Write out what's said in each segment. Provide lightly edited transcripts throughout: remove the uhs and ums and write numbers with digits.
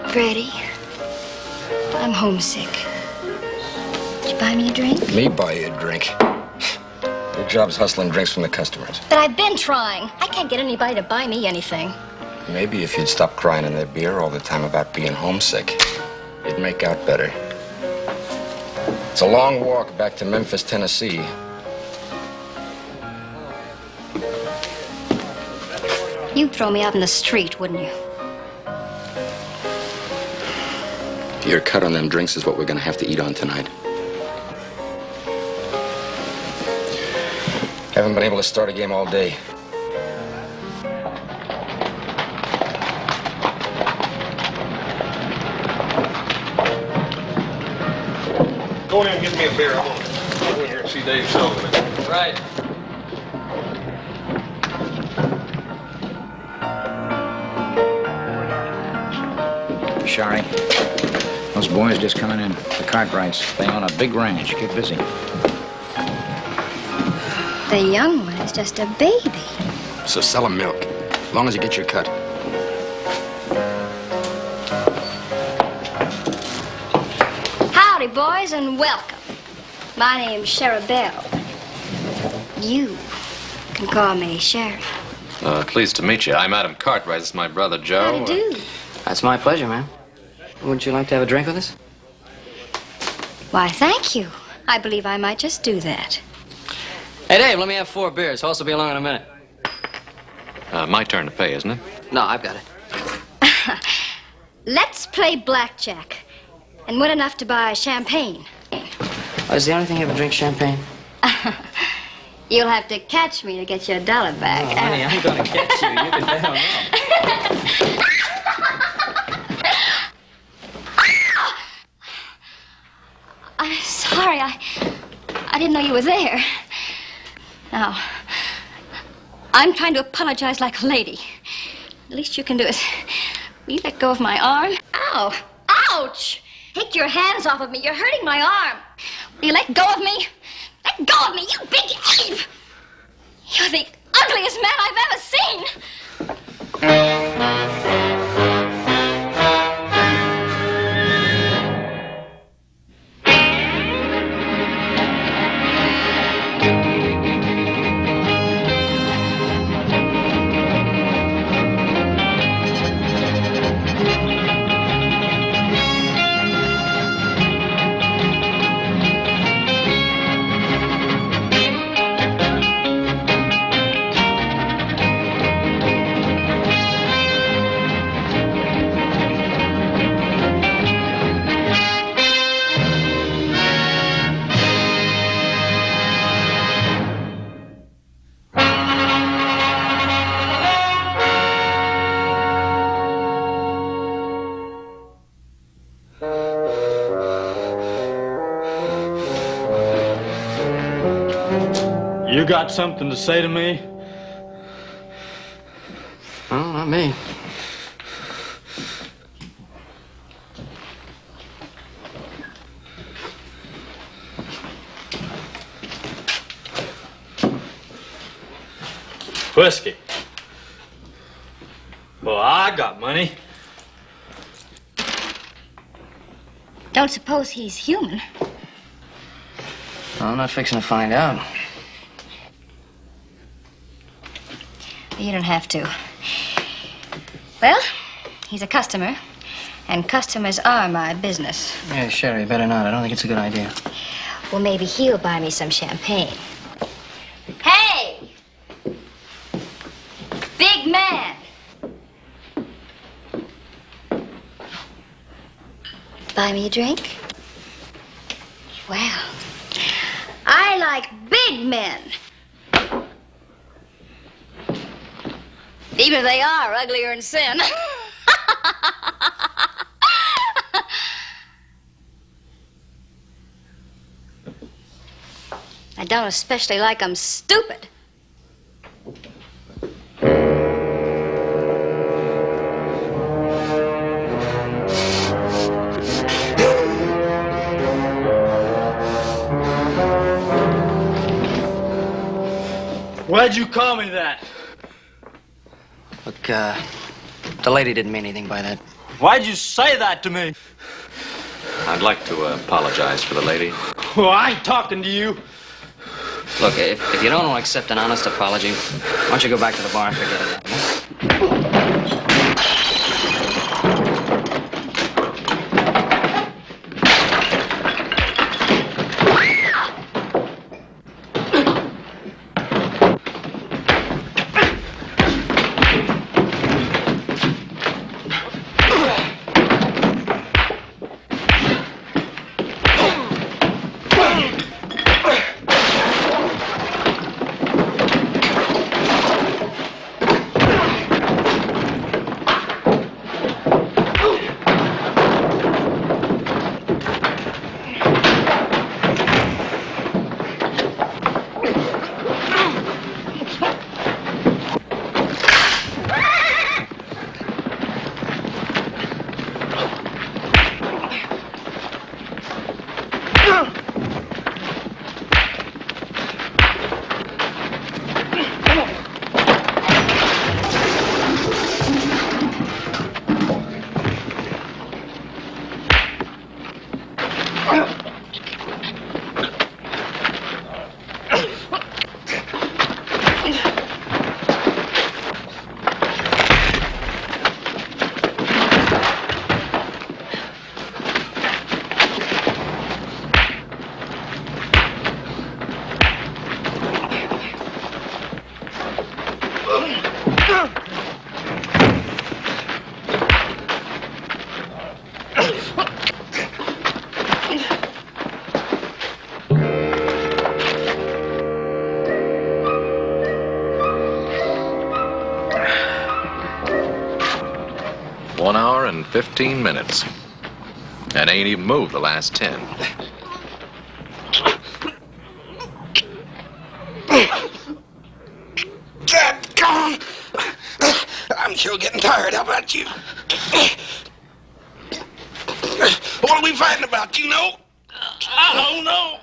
Freddie, I'm homesick. Did you buy me a drink? Me buy you a drink? Your job's hustling drinks from the customers. But I've been trying. I can't get anybody to buy me anything. Maybe if you'd stop crying in their beer all the time about being homesick, you'd make out better. It's a long walk back to Memphis, Tennessee. You'd throw me out in the street, wouldn't you? Your cut on them drinks is what we're gonna have to eat on tonight. Haven't been able to start a game all day. Go in and get me a beer. I'm gonna go in here and see Dave Sullivan. Right. Shari, those boys just coming in. The Cartwrights. They own a big ranch. Get busy. The young one is just a baby. So sell them milk, as long as you get your cut. Howdy, boys, and welcome. My name's Sherry Bell. You can call me Sherry. Pleased to meet you. I'm Adam Cartwright. This is my brother, Joe. How do you do? That's my pleasure, ma'am. Wouldn't you like to have a drink with us? Why, thank you. I believe I might just do that. Hey, Dave, let me have 4 beers. Horse will be along in a minute. My turn to pay, isn't it? No, I've got it. Let's play blackjack and win enough to buy champagne. Oh, is the only thing you ever drink champagne? You'll have to catch me to get your dollar back. Oh, honey, I'm gonna catch you. You can bet on that. I'm sorry. I didn't know you were there. Now, I'm trying to apologize like a lady. The least you can do is, will you let go of my arm? Ow! Ouch! Take your hands off of me. You're hurting my arm. Will you let go of me? Let go of me, you big ape! You're the ugliest man I've ever seen. You got something to say to me? Oh, not me. Whiskey. Well, I got money. Don't suppose he's human. Well, I'm not fixing to find out. You don't have to. Well, he's a customer, and customers are my business. Yeah, Sherry, better not. I don't think it's a good idea. Well, maybe he'll buy me some champagne. Hey! Big man! Buy me a drink? Well, I like big men. Even if they are uglier in sin. I don't especially like them stupid. Why'd you call me that? Look, the lady didn't mean anything by that. Why'd you say that to me? I'd like to apologize for the lady. Well, I ain't talking to you. Look, if you don't want to accept an honest apology, why don't you go back to the bar and forget it? One hour and 15 minutes. And ain't even moved the last 10. Dadgone! I'm sure getting tired. How about you? What are we fighting about, you know? I don't know.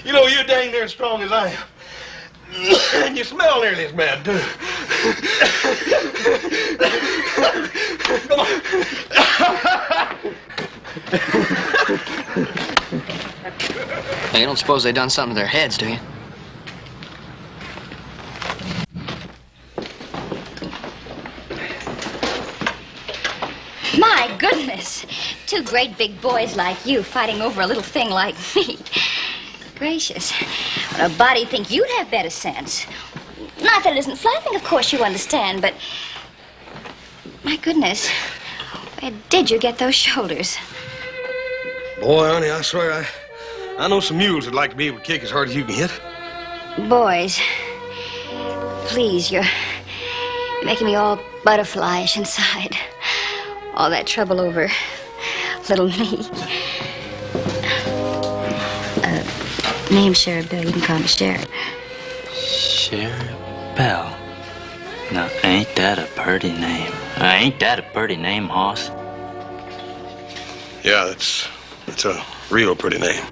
You know, you're dang near as strong as I am. And you smell nearly as bad, too. Come on. Hey, you don't suppose they done something to their heads, do you? My goodness. Two great big boys like you fighting over a little thing like me. Gracious. Would a body think you'd have better sense? Not that it isn't flattering, of course you understand, but... My goodness. Where did you get those shoulders? Boy, honey, I swear, I know some mules that'd like to be able to kick as hard as you can hit. Boys. Please, you're making me all butterflyish inside. All that trouble over little me. Name's Sheriff Bell. You can call me Sheriff. Sheriff Bell. Now, ain't that a pretty name? Ain't that a pretty name, Hoss? Yeah, it's a real pretty name.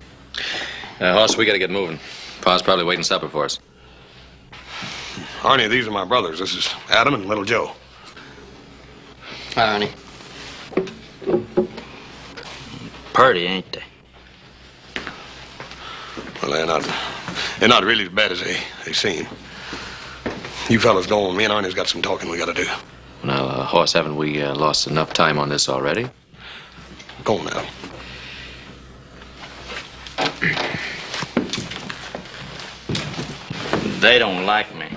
Hoss, we gotta get moving. Pa's probably waiting supper for us. Arnie, these are my brothers. This is Adam and little Joe. Hi, Arnie. Pretty, ain't they? Well, they're not really as bad as they seem. You fellas go on. Me and Arnie's got some talking we gotta do. Now, Hoss, haven't we lost enough time on this already? Go on now. They don't like me.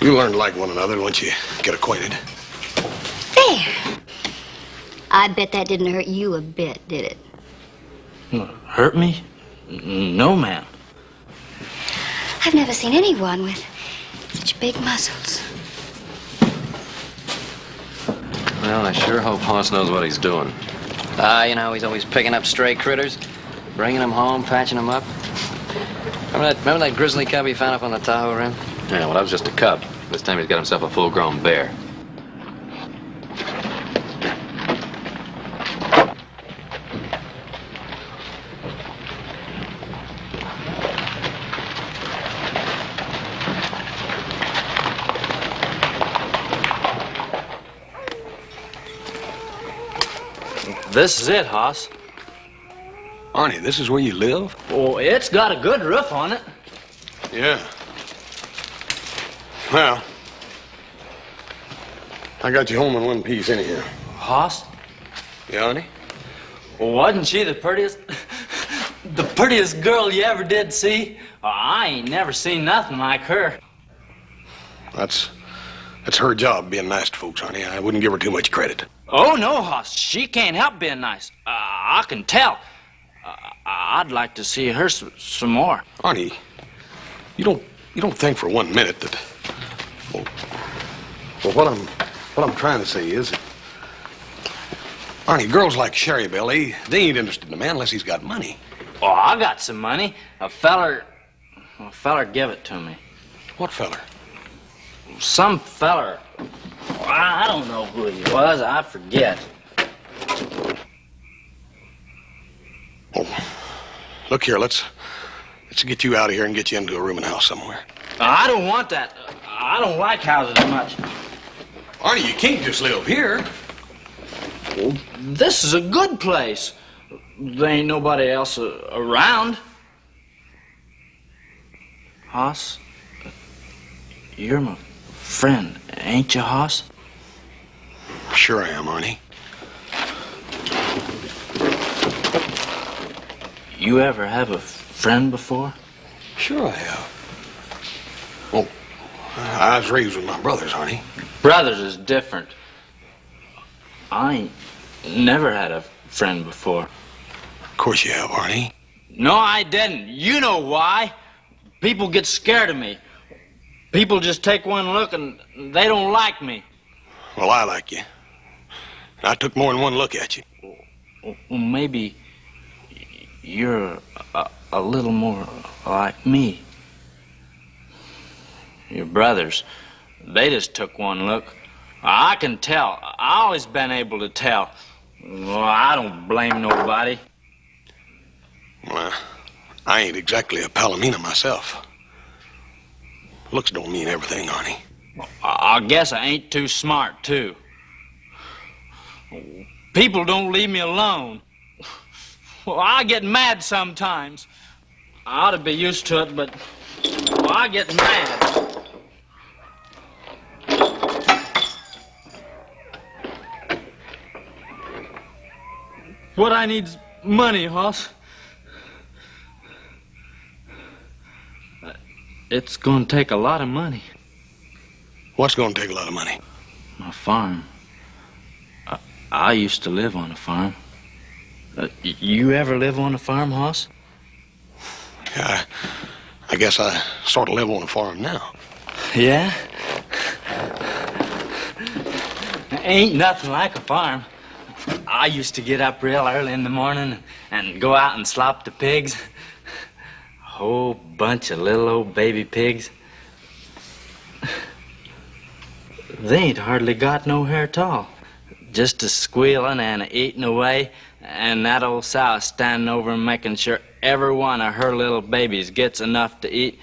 You'll learn to like one another once you get acquainted. There. I bet that didn't hurt you a bit, did it? Hurt me? No, ma'am. I've never seen anyone with such big muscles. Well, I sure hope Hoss knows what he's doing. You know, he's always picking up stray critters, bringing them home, patching them up. Remember that grizzly cub he found up on the Tahoe Rim? Yeah, well, that was just a cub. This time he's got himself a full-grown bear. This is it, Hoss. Arnie, this is where you live? Oh, it's got a good roof on it. Yeah. Well, I got you home in one piece anyhow. Hoss? Yeah, Arnie? Wasn't she the prettiest girl you ever did see? I ain't never seen nothing like her. That's her job, being nice to folks, Arnie. I wouldn't give her too much credit. Oh, no, Hoss. She can't help being nice. I can tell. I'd like to see her some more. Arnie, you don't think for 1 minute that... Well, what I'm trying to say is... Arnie, girls like Sherry Belle, they ain't interested in a man unless he's got money. Oh, I got some money. A feller give it to me. What feller? Some feller. I don't know who he was. I forget. Oh, look here, let's get you out of here and get you into a rooming house somewhere. I don't want that. I don't like houses much. Arnie, you can't just live here. Well, this is a good place. There ain't nobody else around. Hoss, you're my friend, ain't you, Hoss? Sure I am, Arnie. You ever have a friend before? Sure I have. Oh, I was raised with my brothers, Arnie. Brothers is different. I ain't never had a friend before. Of course you have, Arnie. No, I didn't. You know why. People get scared of me. People just take one look and they don't like me. Well, I like you. I took more than one look at you. Well, maybe you're a little more like me. Your brothers, they just took one look. I can tell. I always been able to tell. Well, I don't blame nobody. Well, I ain't exactly a Palomino myself. Looks don't mean everything, Arnie. I guess I ain't too smart, too. People don't leave me alone. Well, I get mad sometimes. I ought to be used to it, but I get mad. What I need's money, Hoss. It's gonna take a lot of money. What's gonna take a lot of money? My farm. I used to live on a farm. You ever live on a farm, Hoss? Yeah, I guess I sort of live on a farm now. Yeah? Ain't nothing like a farm. I used to get up real early in the morning and go out and slop the pigs. A whole bunch of little old baby pigs. They ain't hardly got no hair at all. Just a squealing and a eating away, and that old sow standing over and making sure every one of her little babies gets enough to eat.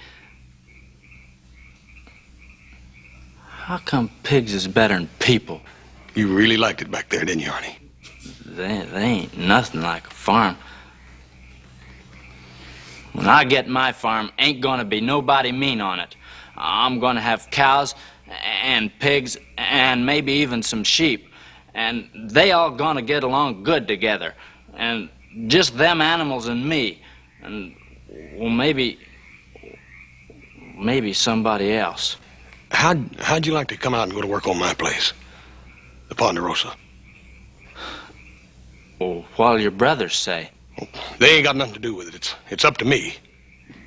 How come pigs is better than people? You really liked it back there, didn't you, Arnie? They ain't nothing like a farm. When I get my farm, ain't gonna be nobody mean on it. I'm gonna have cows and pigs and maybe even some sheep. And they all gonna get along good together. And just them animals and me. And, well, maybe somebody else. How'd you like to come out and go to work on my place? The Ponderosa. Well, what'll your brothers say? They ain't got nothing to do with it. It's up to me.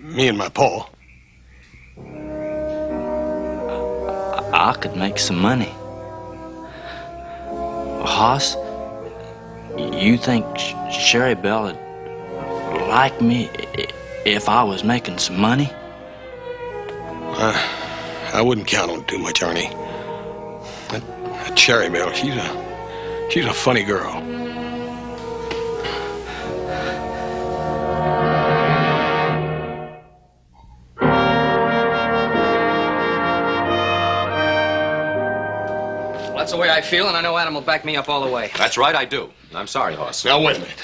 Me and my pa. I could make some money. Hoss, you think Sherry Belle would like me if I was making some money? I wouldn't count on it too much, Arnie. That Sherry Belle, she's a funny girl. Well, that's the way I feel, and I know Adam will back me up all the way. That's right, I do. I'm sorry, Hoss. Now, wait a minute.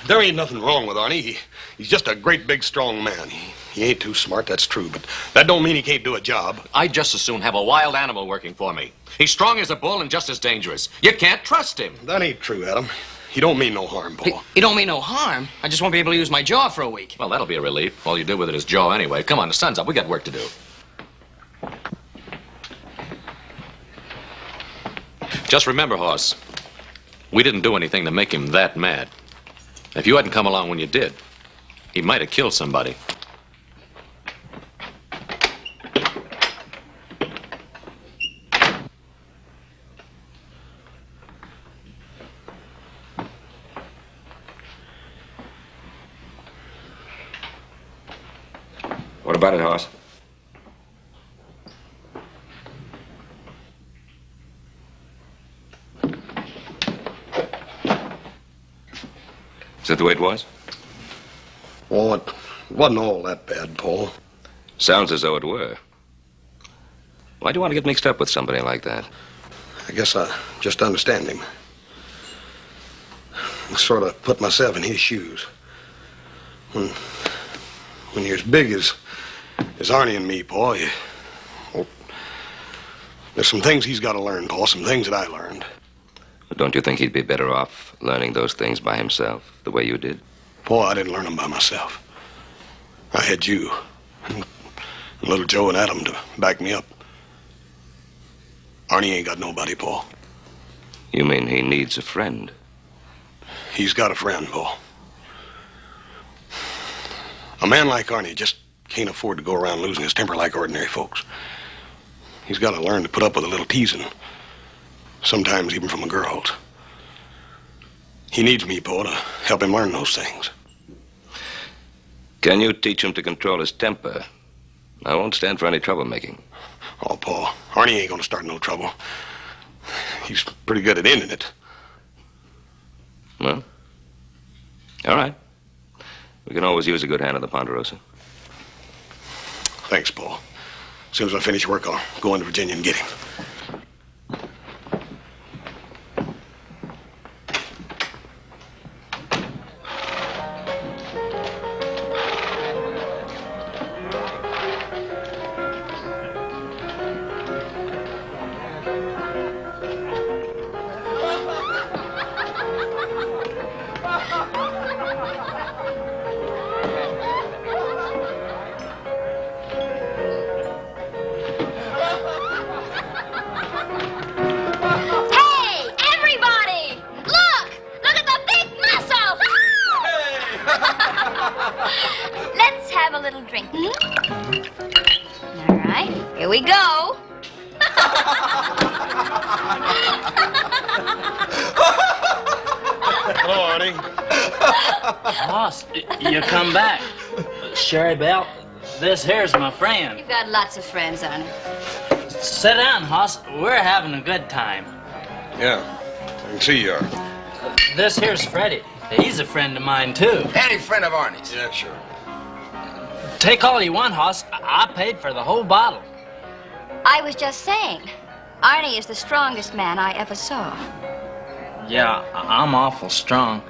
There ain't nothing wrong with Arnie. He's just a great, big, strong man. He ain't too smart, that's true, but that don't mean he can't do a job. I'd just as soon have a wild animal working for me. He's strong as a bull and just as dangerous. You can't trust him. That ain't true, Adam. He don't mean no harm, Paul. He don't mean no harm. I just won't be able to use my jaw for a week. Well, that'll be a relief. All you do with it is jaw anyway. Come on, the sun's up. We got work to do. Just remember, Hoss, we didn't do anything to make him that mad. If you hadn't come along when you did, he might have killed somebody. What about it, Hoss? Is that the way it was? Oh, it wasn't all that bad, Paul. Sounds as though it were. Why do you want to get mixed up with somebody like that? I guess I just understand him. I sort of put myself in his shoes. When you're as big as Arnie and me, Paul, well, there's some things he's got to learn, Paul, some things that I learned. But don't you think he'd be better off learning those things by himself, the way you did? Paul, I didn't learn them by myself. I had you, and little Joe and Adam to back me up. Arnie ain't got nobody, Paul. You mean he needs a friend? He's got a friend, Paul. A man like Arnie just can't afford to go around losing his temper like ordinary folks. He's got to learn to put up with a little teasing, sometimes even from the girls. He needs me, Paul, to help him learn those things. Can you teach him to control his temper? I won't stand for any troublemaking. Oh, Paul, Arnie ain't gonna start no trouble. He's pretty good at ending it. Well, all right. We can always use a good hand at the Ponderosa. Thanks, Paul. As soon as I finish work, I'll go into Virginia and get him. Here we go. Hello, Arnie. Hoss, you come back. Sherry Belle, this here's my friend. You've got lots of friends, Arnie. Sit down, Hoss. We're having a good time. Yeah, I can see you are. This here's Freddie. He's a friend of mine, too. Any friend of Arnie's? Yeah, sure. Take all you want, Hoss. I paid for the whole bottle. I was just saying, Arnie is the strongest man I ever saw. Yeah, I'm awful strong.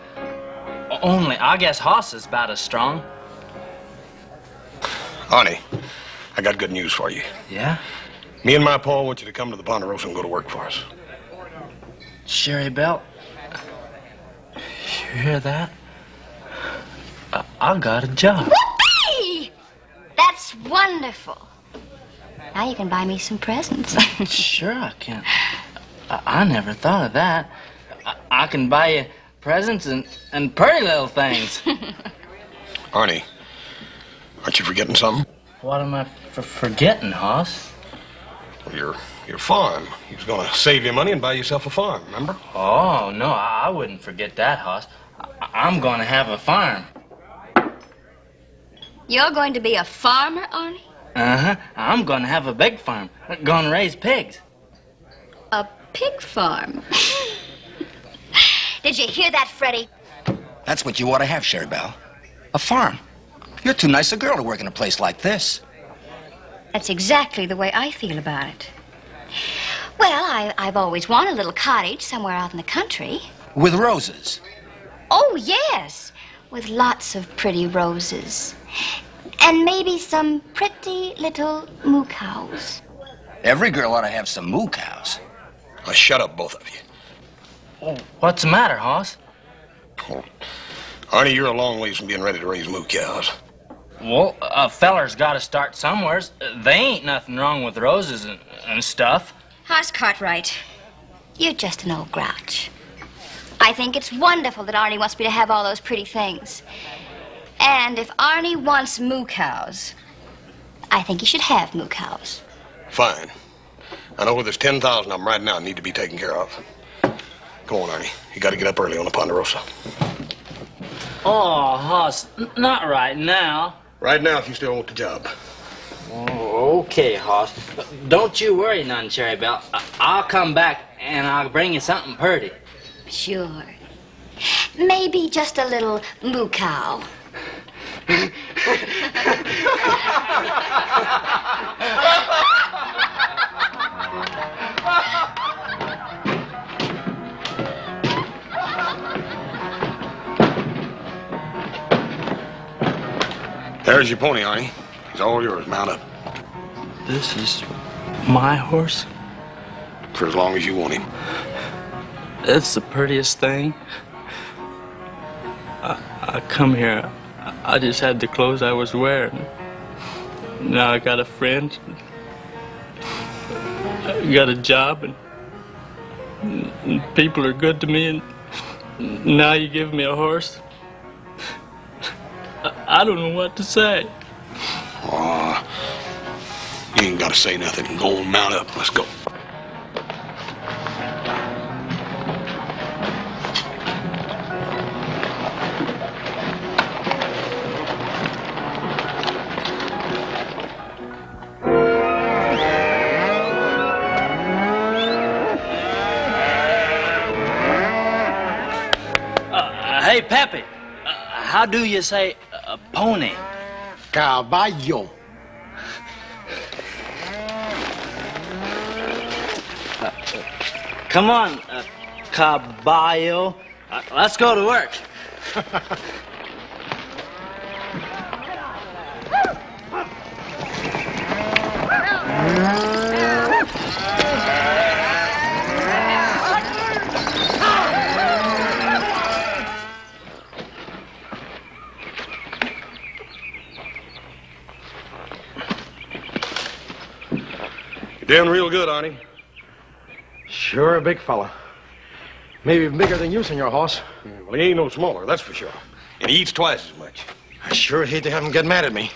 Only, I guess Hoss is about as strong. Arnie, I got good news for you. Yeah? Me and my Paul want you to come to the Ponderosa and go to work for us. Sherry Belle, you hear that? I got a job. Whoopee! That's wonderful. Now you can buy me some presents. Sure I can. I never thought of that. I can buy you presents and pretty little things. Arnie, aren't you forgetting something? What am I forgetting, Hoss? Well, your farm. He was going to save you money and buy yourself a farm, remember? Oh, no, I wouldn't forget that, Hoss. I'm going to have a farm. You're going to be a farmer, Arnie? Uh-huh. I'm going to have a big farm. Going to raise pigs. A pig farm. Did you hear that, Freddie? That's what you ought to have, Sherry Belle. A farm. You're too nice a girl to work in a place like this. That's exactly the way I feel about it. Well, I've always wanted a little cottage somewhere out in the country. With roses. Oh, yes. With lots of pretty roses. And maybe some pretty little moo cows. Every girl ought to have some moo cows. Now, shut up, both of you. Oh, what's the matter, Hoss? Oh. Arnie, you're a long ways from being ready to raise moo cows. Well, a feller's got to start somewhere. They ain't nothing wrong with roses and stuff. Hoss Cartwright, you're just an old grouch. I think it's wonderful that Arnie wants me to have all those pretty things. And if Arnie wants moo cows, I think he should have moo cows. Fine. I know where there's 10,000 of them right now need to be taken care of. Come on, Arnie. You got to get up early on the Ponderosa. Oh, Hoss, not right now. Right now, if you still want the job. Oh, okay, Hoss. Don't you worry none, Cherry Belle. I'll come back and I'll bring you something pretty. Sure. Maybe just a little moo cow. There's your pony, Arnie. He's all yours. Mount up. This is my horse? For as long as you want him. It's the prettiest thing. I come here. I just had the clothes I was wearing. Now I got a friend. I got a job, and people are good to me, and now you give me a horse. I don't know what to say. Aw, you ain't got to say nothing. Go and mount up. Let's go. Hey, Pepe, how do you say pony? Caballo. Come on, caballo. Let's go to work. You're doing real good, Arnie. Sure a big fella. Maybe bigger than you, Senor Hoss. Well, he ain't no smaller, that's for sure. And he eats twice as much. I sure hate to have him get mad at me.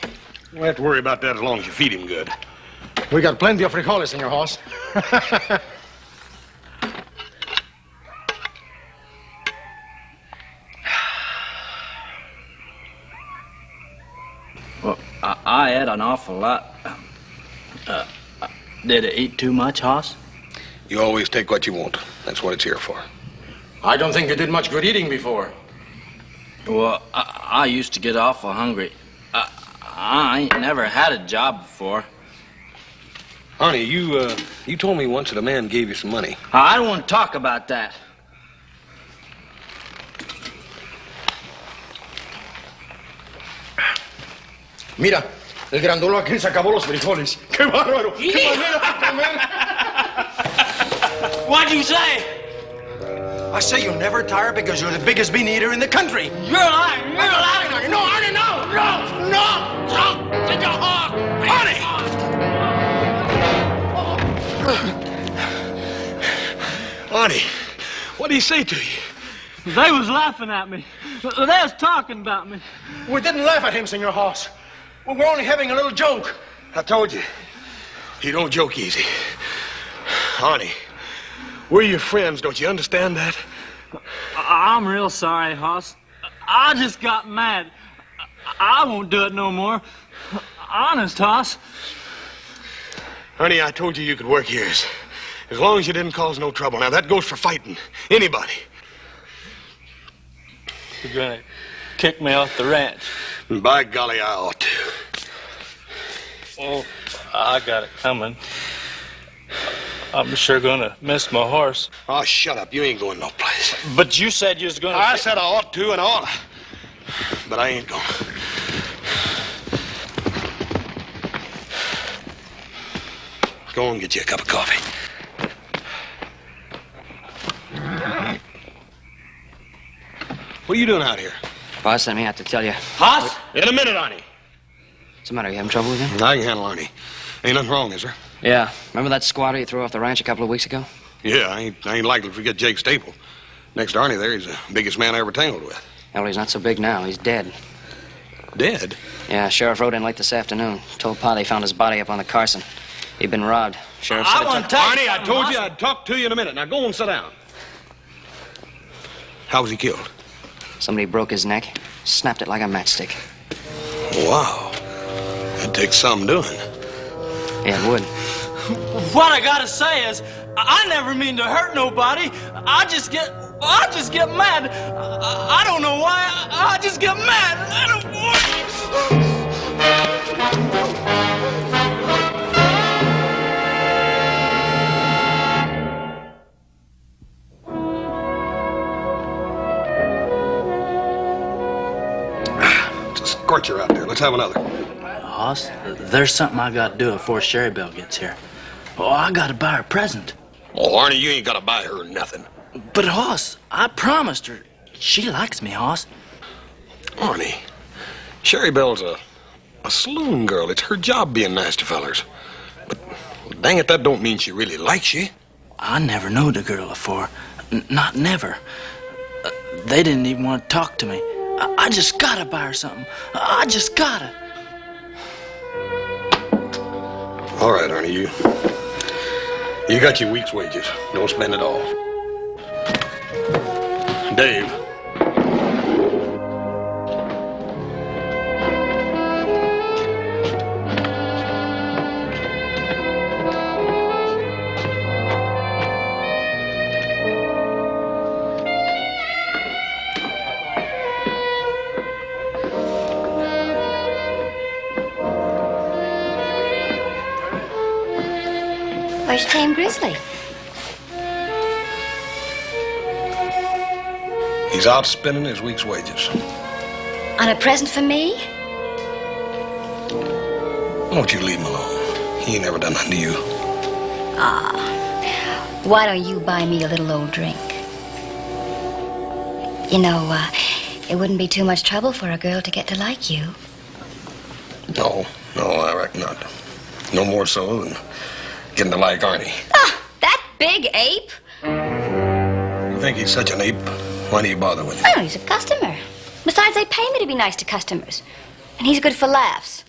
You don't have to worry about that as long as you feed him good. We got plenty of frijoles, Senor Hoss. Well, I ate an awful lot. Did it eat too much, Hoss? You always take what you want. That's what it's here for. I don't think you did much good eating before. Well, I used to get awful hungry. I ain't never had a job before. Arnie, you told me once that a man gave you some money. I don't want to talk about that. Mira, el grandolo aquel se acabó los frijoles. ¡Qué bárbaro! ¡Qué manera de comer! What'd you say? I say you're never tired because you're the biggest bean eater in the country. You're lying. You're lying. No, Arnie, no! No! No! Stop! Get your horse! Arnie! Arnie, what did he say to you? They was laughing at me. They was talking about me. We didn't laugh at him, Senor Hoss. We were only having a little joke. I told you, he don't joke easy. Arnie, we're your friends, don't you understand that? I'm real sorry, Hoss. I just got mad. I won't do it no more. Honest, Hoss. Arnie, I told you you could work here as long as you didn't cause no trouble. Now, that goes for fighting anybody. You're gonna kick me off the ranch. And by golly, I ought to. Oh, I got it coming. I'm sure gonna miss my horse. Oh, shut up. You ain't going no place. But you said you was gonna... I said I ought to and I ought to. But I ain't going. Go and get you a cup of coffee. What are you doing out here? Boss sent me out to tell you. Hoss? In a minute, Arnie. What's the matter? You having trouble with him? I can handle Arnie. Ain't nothing wrong, is there? Yeah. Remember that squatter you threw off the ranch a couple of weeks ago? Yeah, I ain't likely to forget Jake Staple. Next to Arnie there, he's the biggest man I ever tangled with. Yeah, well, he's not so big now. He's dead. Dead? Yeah, sheriff rode in late this afternoon. Told Pa they found his body up on the Carson. He'd been robbed. Sheriff said Arnie, I told you I'd talk to you in a minute. Now go and sit down. How was he killed? Somebody broke his neck, snapped it like a matchstick. Wow. It takes some doing. Yeah, it would. What I gotta say is, I never mean to hurt nobody. I just get mad. I don't know why. I just get mad. I don't want... It's a scorcher out there. Let's have another. Hoss, there's something I gotta do before Sherry Belle gets here. Oh, I gotta buy her a present. Oh, Arnie, you ain't gotta buy her nothing. But, Hoss, I promised her. She likes me, Hoss. Arnie, Sherry Belle's a saloon girl. It's her job being nice to fellers. But, dang it, that don't mean she really likes you. I never knowed a girl before. Not never. They didn't even want to talk to me. I just gotta buy her something. I just gotta. All right, Arnie, you got your week's wages. Don't spend it all. Dave. Where's Tame Grizzly? He's out spending his week's wages. On a present for me? Won't you leave him alone? He ain't never done nothing to you. Why don't you buy me a little old drink? You know, it wouldn't be too much trouble for a girl to get to like you. No, I reckon not. No more so than getting to like Arnie. That big ape? You think he's such an ape? Why do you bother with him? Oh, he's a customer. Besides, they pay me to be nice to customers. And he's good for laughs.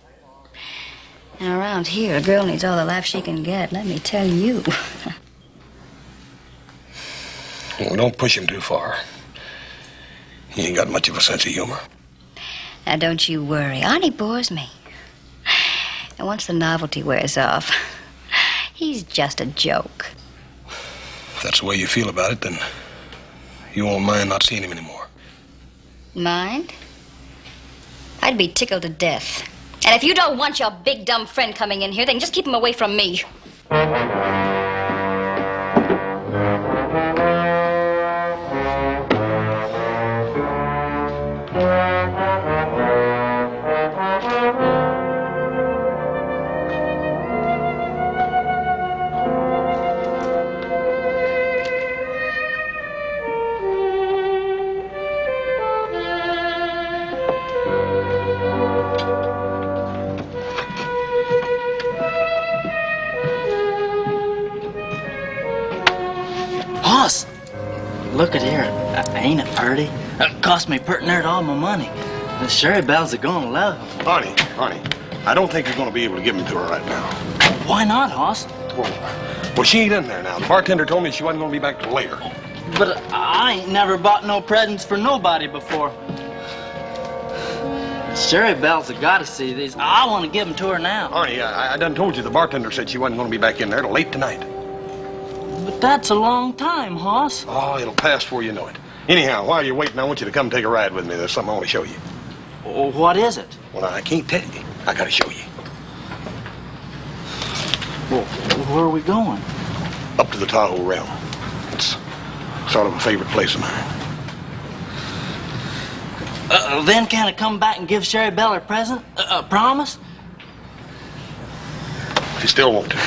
And around here, a girl needs all the laughs she can get, let me tell you. Well, don't push him too far. He ain't got much of a sense of humor. Now, don't you worry. Arnie bores me. And once the novelty wears off, he's just a joke. If that's the way you feel about it, then you won't mind not seeing him anymore. Mind? I'd be tickled to death. And if you don't want your big dumb friend coming in here, then just keep him away from me. Hoss, look at here. Ain't it pretty? It cost me pretty near all my money. The Sherry Belle's are gonna love him. Arnie, I don't think you're gonna be able to give him to her right now. Why not, Hoss? Well, she ain't in there now. The bartender told me she wasn't gonna be back till later. But I ain't never bought no presents for nobody before. Sherry Belle's have got to see these. I want to give them to her now. Arnie, I done told you the bartender said she wasn't gonna be back in there till late tonight. But that's a long time, Hoss. Oh, it'll pass before you know it. Anyhow, while you're waiting, I want you to come take a ride with me. There's something I want to show you. Oh, what is it? Well, I can't tell you. I gotta show you. Well, where are we going? up to the Tahoe realm. It's sort of a favorite place of mine. Then can I come back and give Sherry Belle her present? Promise? If you still want to.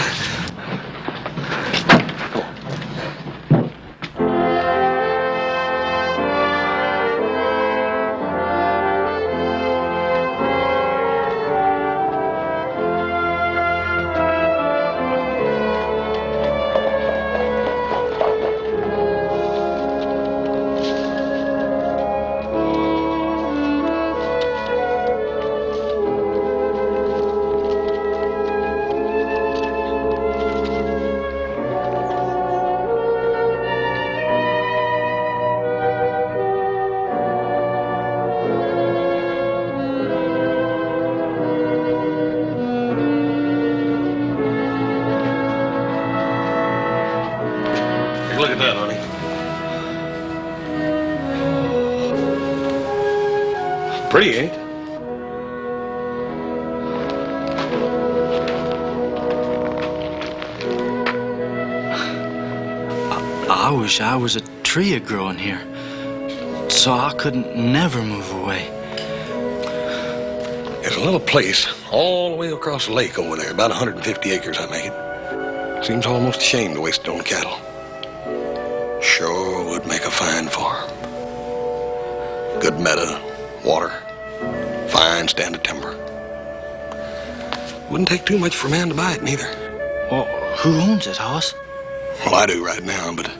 Look at that, honey. Pretty, ain't it? I wish I was a tree growing here, so I couldn't never move away. There's a little place all the way across the lake over there, about 150 acres, I make it. Seems almost a shame to waste it on cattle. Sure would make a fine farm. Good meadow, water, fine stand of timber. Wouldn't take too much for a man to buy it, neither. Well, who owns it, Hoss? Well, I do right now, but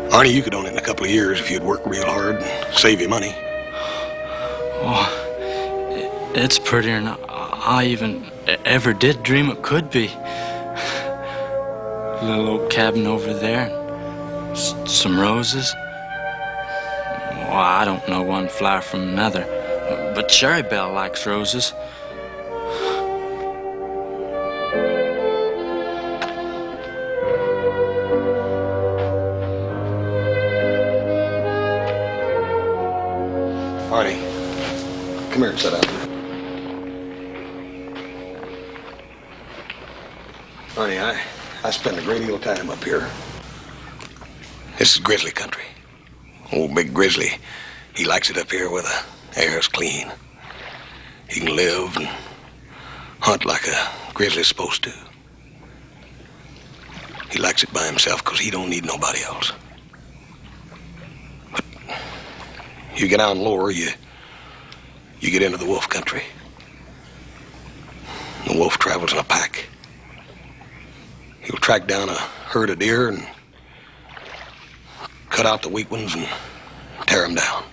Arnie, you could own it in a couple of years if you'd work real hard and save your money. Oh, it's prettier than I even ever did dream it could be. Little old cabin over there. Some roses. Well, I don't know one flower from another, but Sherry Belle likes roses. Arnie, come here and sit down. Arnie, I spend a great deal of time up here. This is grizzly country. Old Big Grizzly, he likes it up here where the air's clean. He can live and hunt like a grizzly's supposed to. He likes it by himself because he don't need nobody else. But you get down lower, you get into the wolf country. The wolf travels in a pack. He'll track down a herd of deer and cut out the weak ones and tear them down.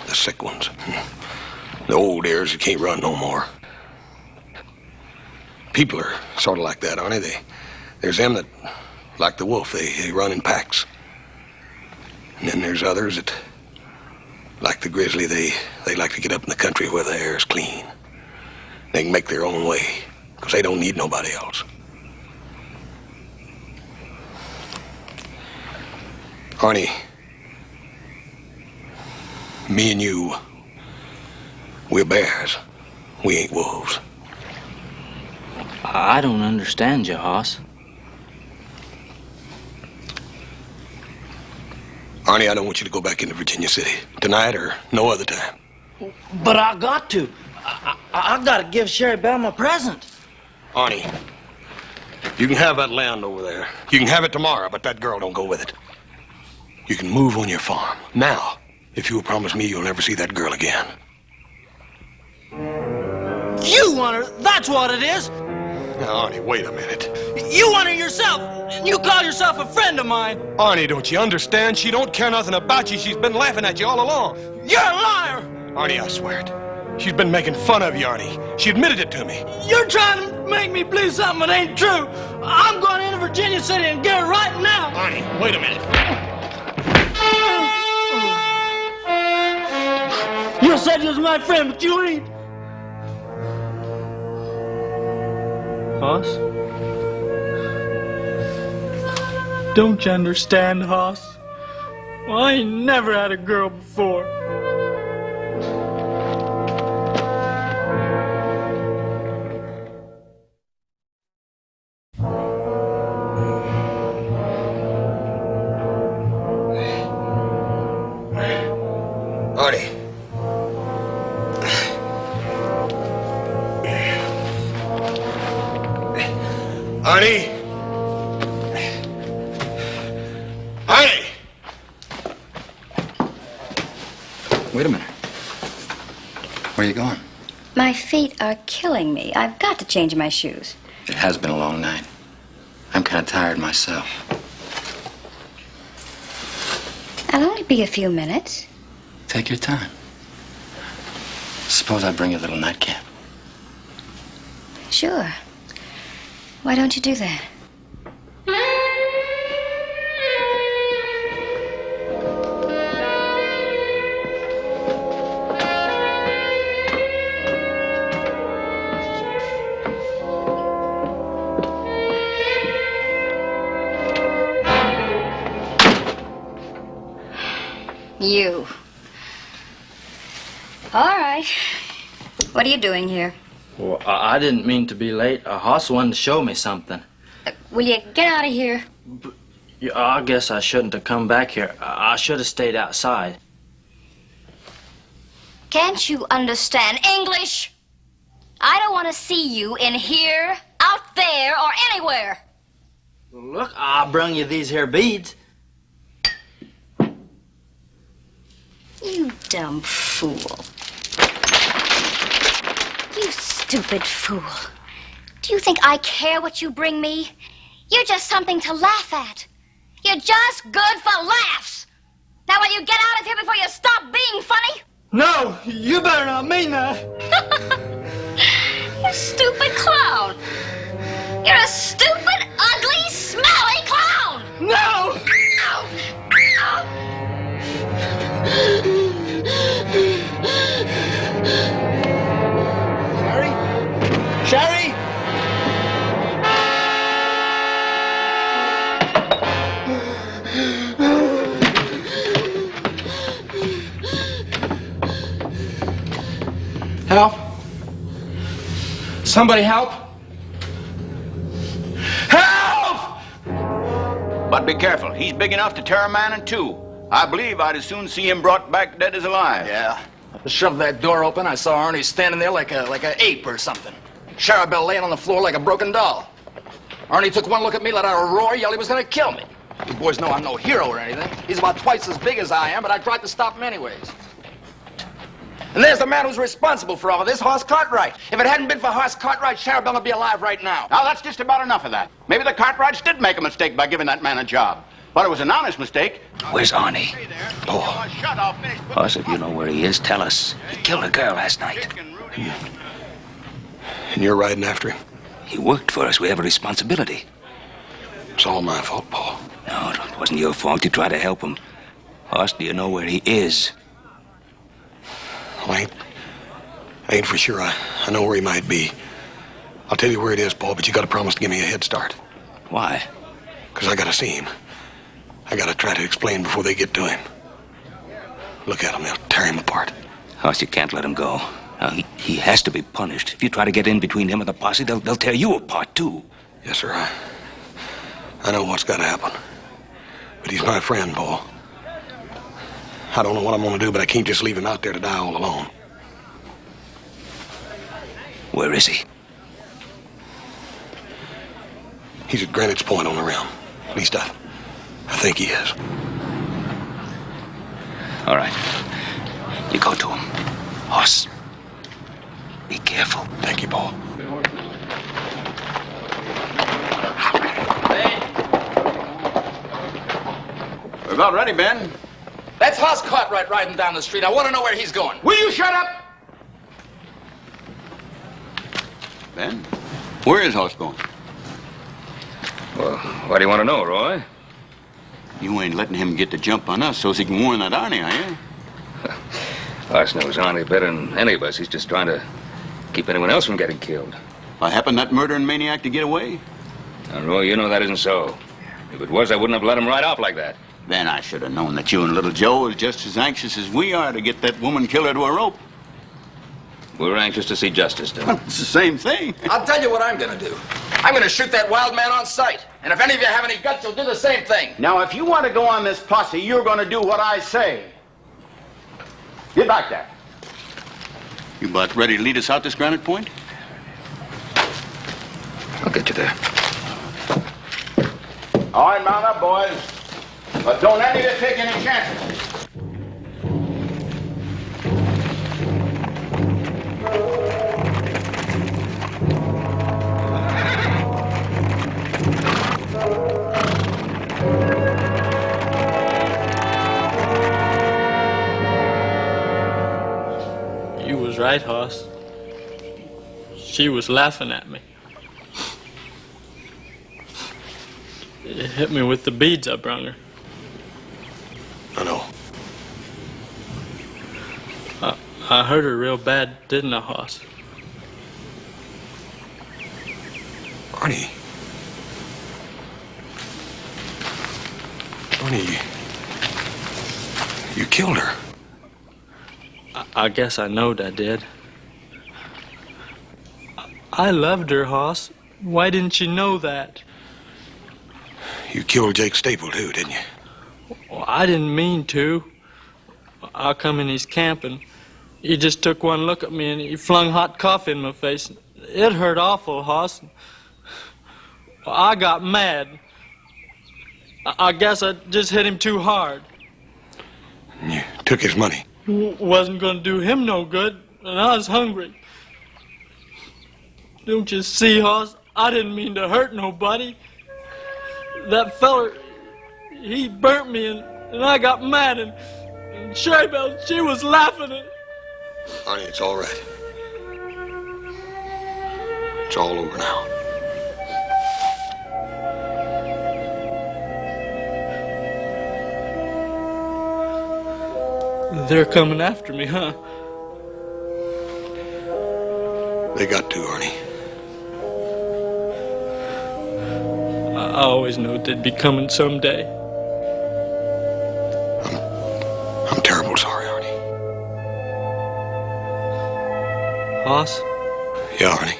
The sick ones. The old deers that can't run no more. People are sort of like that, aren't they? There's them that, like the wolf, they run in packs. And then there's others that, like the grizzly, they like to get up in the country where the air is clean. They can make their own way, because they don't need nobody else. Arnie, me and you, we're bears. We ain't wolves. I don't understand you, Hoss. Arnie, I don't want you to go back into Virginia City tonight or no other time. But I got to. I got to give Sherry Belle my present. Arnie, you can have that land over there. You can have it tomorrow, but that girl don't go with it. You can move on your farm now if you will promise me you'll never see that girl again. You want her, that's what it is. Now, Arnie, wait a minute. You want her yourself, and you call yourself a friend of mine. Arnie, don't you understand? She don't care nothing about you. She's been laughing at you all along. You're a liar. Arnie, I swear it. She's been making fun of you, Arnie. She admitted it to me. You're trying to make me believe something that ain't true. I'm going into Virginia City and get her right now. Arnie, wait a minute. You said you was my friend, but you ain't. Hoss? Don't you understand, Hoss? Well, I ain't never had a girl before. Arnie! Arnie! Wait a minute. Where are you going? My feet are killing me. I've got to change my shoes. It has been a long night. I'm kind of tired myself. I'll only be a few minutes. Take your time. Suppose I bring you a little nightcap. Sure. Why don't you do that? You. All right. What are you doing here? Well, I didn't mean to be late. Hoss wanted to show me something. Will you get out of here? Yeah, I guess I shouldn't have come back here. I should have stayed outside. Can't you understand English? I don't want to see you in here, out there, or anywhere. Look, I brung you these here beads. You dumb fool. You stupid fool. Do you think I care what you bring me? You're just something to laugh at. You're just good for laughs. Now will you get out of here before you stop being funny? No, you better not mean that. You stupid clown. You're a stupid, ugly, smelly clown. No! Sherry? Sherry? Help! Somebody help! Help! But be careful. He's big enough to tear a man in two. I believe I'd as soon see him brought back dead as alive. Yeah. I shoved that door open. I saw Arnie standing there like a ape or something. Charabelle laying on the floor like a broken doll. Arnie took one look at me, let out a roar, yelled he was gonna kill me. You boys know I'm no hero or anything. He's about twice as big as I am, but I tried to stop him anyways. And there's the man who's responsible for all of this, Hoss Cartwright. If it hadn't been for Hoss Cartwright, Charabelle would be alive right now. Now, that's just about enough of that. Maybe the Cartwrights did make a mistake by giving that man a job. But it was an honest mistake. Where's Arnie? Oh. Hoss, if you know where he is, tell us. He killed a girl last night. And you're riding after him? He worked for us. We have a responsibility. It's all my fault, Paul. No, it wasn't your fault. You tried to help him. Hoss, do you know where he is? Well, I ain't for sure. I know where he might be. I'll tell you where it is, Paul, but you gotta promise to give me a head start. Why? Because I gotta see him. I gotta try to explain before they get to him. Look at him, they'll tear him apart. Hoss, you can't let him go. Now, he has to be punished. If you try to get in between him and the posse, they'll tear you apart, too. Yes, sir. I know what's gotta happen. But he's my friend, Paul. I don't know what I'm gonna do, but I can't just leave him out there to die all alone. Where is he? He's at Greenwich Point on the rim. At least I think he is. All right. You go to him. Hoss, be careful. Thank you, Paul. We're about ready, Ben. That's Hoss Cartwright riding down the street. I want to know where he's going. Will you shut up? Ben, where is Hoss going? Well, what do you want to know, Roy? You ain't letting him get the jump on us so he can warn that Arnie, are you? Hoss knows Arnie better than any of us. He's just trying to keep anyone else from getting killed. Why, happened that murdering maniac to get away? Now, Roy, you know that isn't so. If it was, I wouldn't have let him ride off like that. Then I should have known that you and little Joe is just as anxious as we are to get that woman killer to a rope. We're anxious to see justice done. It's the same thing. I'll tell you what I'm gonna do. I'm gonna shoot that wild man on sight. And if any of you have any guts, you'll do the same thing. Now, if you want to go on this posse, you're going to do what I say. Get back there. You about ready to lead us out this Granite Point? I'll get you there. All right, mount up, boys. But don't any of you take any chances. You was right, Hoss. She was laughing at me. It hit me with the beads I brung her. I know. I hurt her real bad, didn't I, Hoss? Arnie. Arnie, you killed her. I guess I knowed I did. I loved her, Hoss. Why didn't you know that? You killed Jake Staple, too, didn't you? Well, I didn't mean to. I come in his camp and he just took one look at me and he flung hot coffee in my face. It hurt awful, Hoss. I got mad. I guess I just hit him too hard. You took his money. Wasn't gonna do him no good, and I was hungry. Don't you see, Hoss? I didn't mean to hurt nobody. That feller, he burnt me, and I got mad, and Sherry Belle, she was laughing at. Arnie, it's all right. It's all over now. They're coming after me, huh? They got to, Arnie. I always knew they'd be coming someday. I'm terrible sorry, Arnie. Hoss? Yeah, Arnie.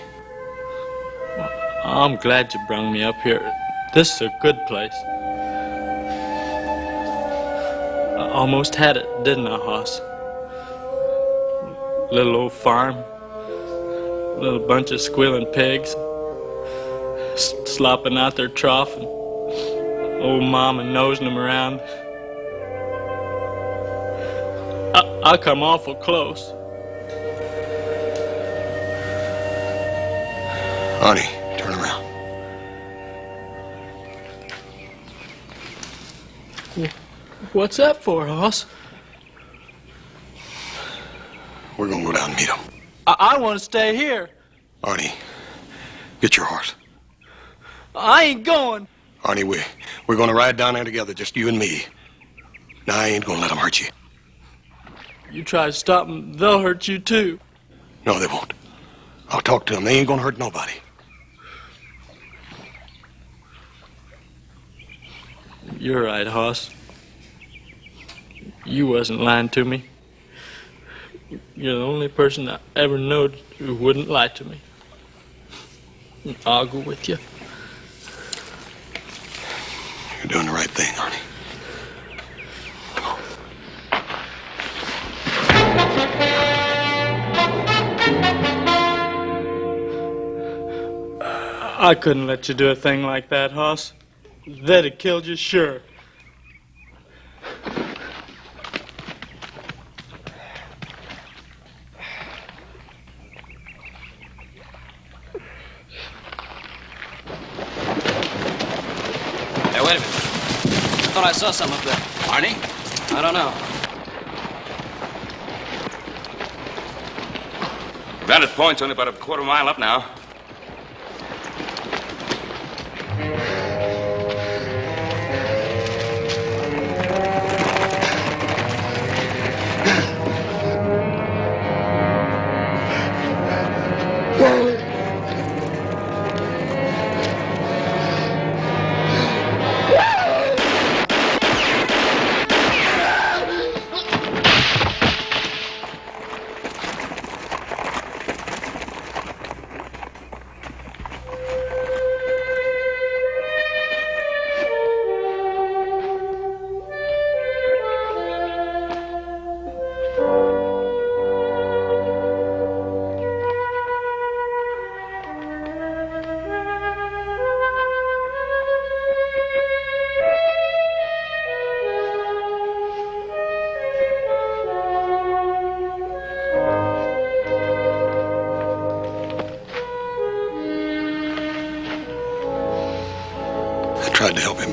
I'm glad you brung me up here. This is a good place. I almost had it, didn't I, Hoss? Little old farm, little bunch of squealing pigs, slopping out their trough, and old mama nosing them around. I come awful close. Arnie, turn around. What's that for, Hoss? We're gonna go down and meet him. I want to stay here. Arnie, get your horse. I ain't going. Arnie, we're gonna ride down there together, just you and me. Now, I ain't gonna let them hurt you. You try to stop them, they'll hurt you too. No, they won't. I'll talk to them. They ain't gonna hurt nobody. You're right, Hoss. You wasn't lying to me. You're the only person I ever knowed who wouldn't lie to me. I'll go with you. You're doing the right thing, Arnie. I couldn't let you do a thing like that, Hoss. They'd have killed you, sure. Hey, wait a minute. I thought I saw something up there. Arnie? I don't know. Vantage Point's only about a quarter mile up now.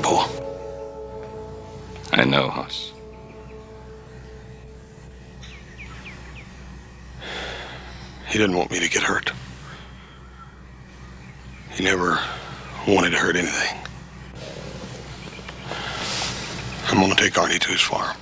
pull. I know, Hoss. He didn't want me to get hurt. He never wanted to hurt anything. I'm gonna take Arnie to his farm.